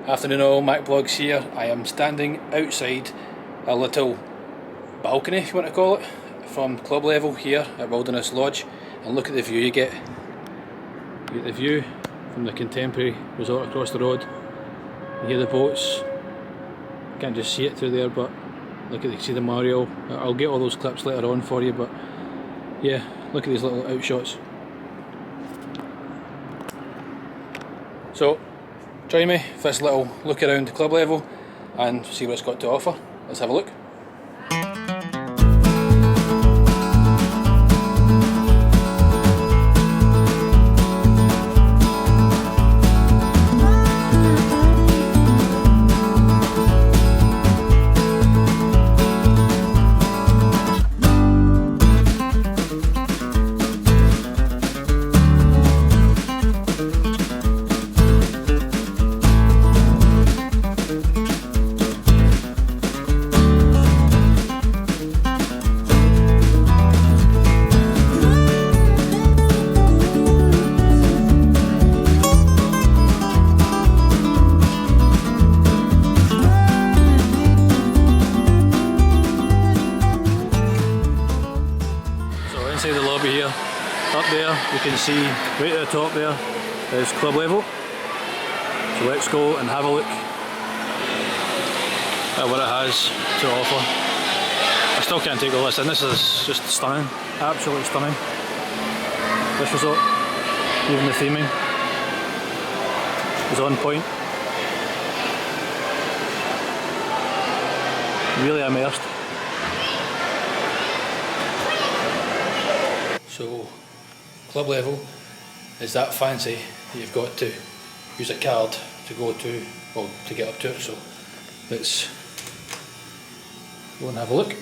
Afternoon all, Mac Vlogs here. I am standing outside a little balcony, if you want to call it, from club level here at Wilderness Lodge, and look at the view you get. You get the view from the contemporary resort across the road. You hear the boats. You can't just see it through there, but look at, you see the MarAa. I'll get all those clips later on for you, but yeah, look at these little outshots. So join me for this little look around the club level and see what it's got to offer. Let's have a look. Inside the lobby here, up there you can see right at the top there is club level. So let's go and have a look at what it has to offer. I still can't take all this in. This is just stunning, absolutely stunning. This resort, even the theming is on point. Really immersed. So, club level is that fancy that you've got to use a card to go to, well, to get up to it. So let's go and have a look.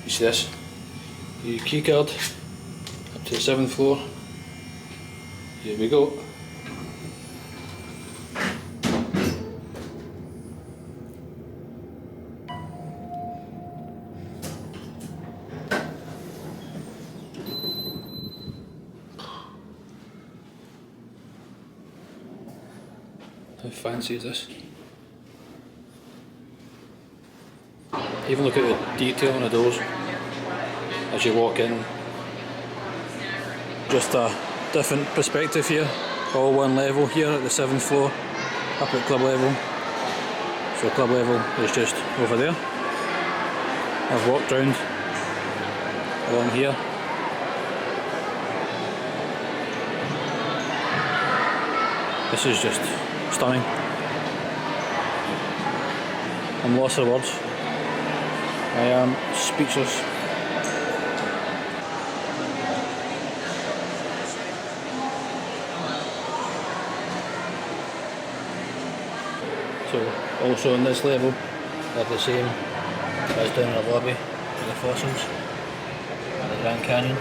You see this? Your key card up to the 7th floor. Here we go. How fancy is this? Even look at the detail on the doors as you walk in. Just a different perspective here. All one level here at the 7th floor, up at club level. So club level is just over there. I've walked round along here. This is just stunning. I'm lost for words. I am speechless. So also on this level I have the same as down in the lobby with the fossils and the Grand Canyon.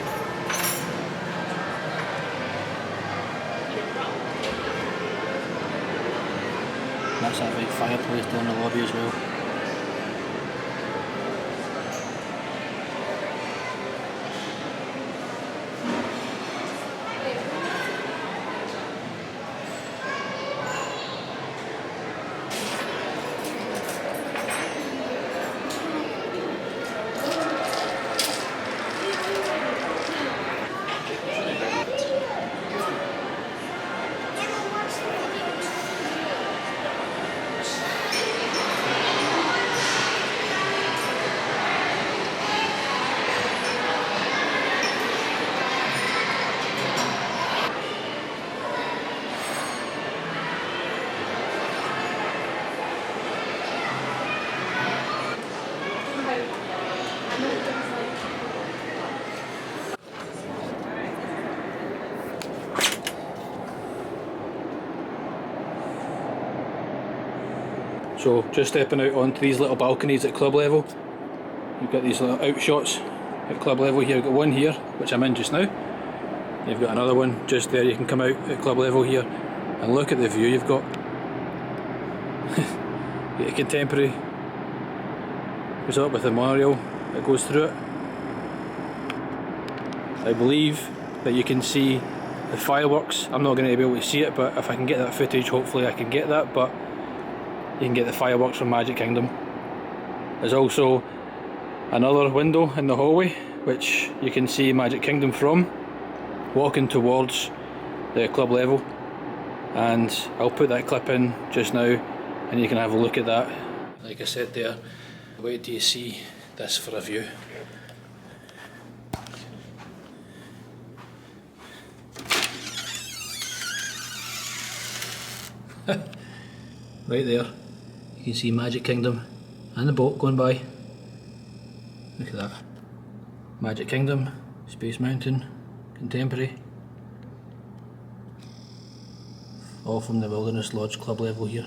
That's that big fireplace down the lobby as well. So just stepping out onto these little balconies at club level, you've got these little outshots at club level here. You've got one here, which I'm in just now. You've got another one just there. You can come out at club level here and look at the view you've got. The contemporary resort with the monorail that goes through it. I believe that you can see the fireworks. I'm not going to be able to see it, but if I can get that footage, hopefully I can get that. But you can get the fireworks from Magic Kingdom. There's also another window in the hallway which you can see Magic Kingdom from, walking towards the club level, and I'll put that clip in just now and you can have a look at that. Like I said there, wait till you see this for a view. Right there, you can see Magic Kingdom and the boat going by. Look at that. Magic Kingdom, Space Mountain, Contemporary. All from the Wilderness Lodge club level here.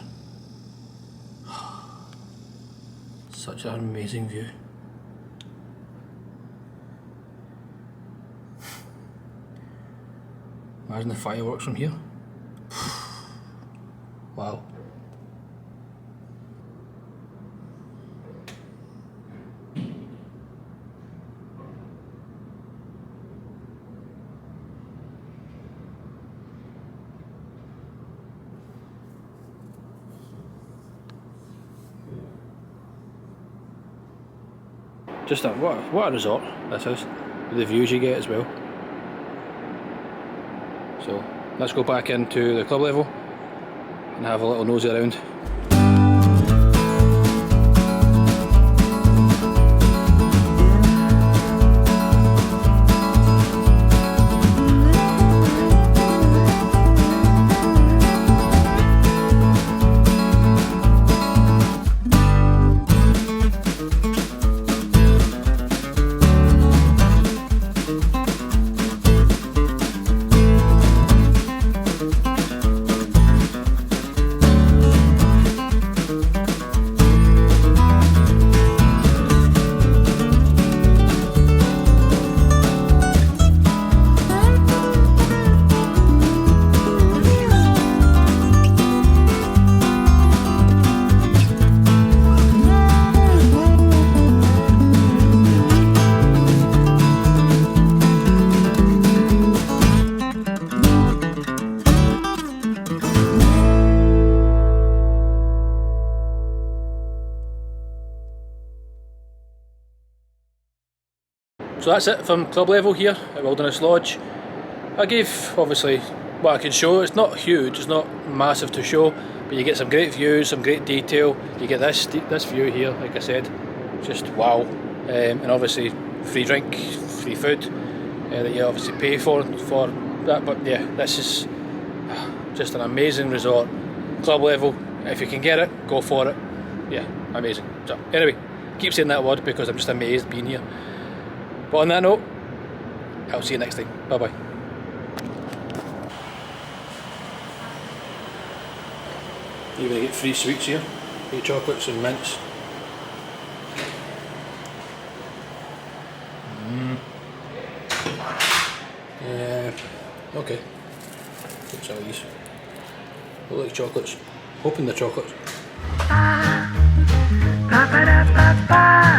Such an amazing view. Imagine the fireworks from here. Wow. Just what a resort this is, with the views you get as well. So let's go back into the club level and have a little nosy around. So that's it from club level here at Wilderness Lodge. I gave obviously what I could show. It's not huge, it's not massive to show, but you get some great views, some great detail. You get this view here, like I said, just wow. And obviously free drink, free food that you obviously pay for that. But yeah, this is just an amazing resort, club level. If you can get it, go for it. Yeah, amazing. So anyway, keep saying that word because I'm just amazed being here. But on that note, I'll see you next time. Bye bye. You're going to get free sweets here, free chocolates and mints. Okay. Get some of these. Look like chocolates. Hoping they're chocolates. Ba ba ba ba ba.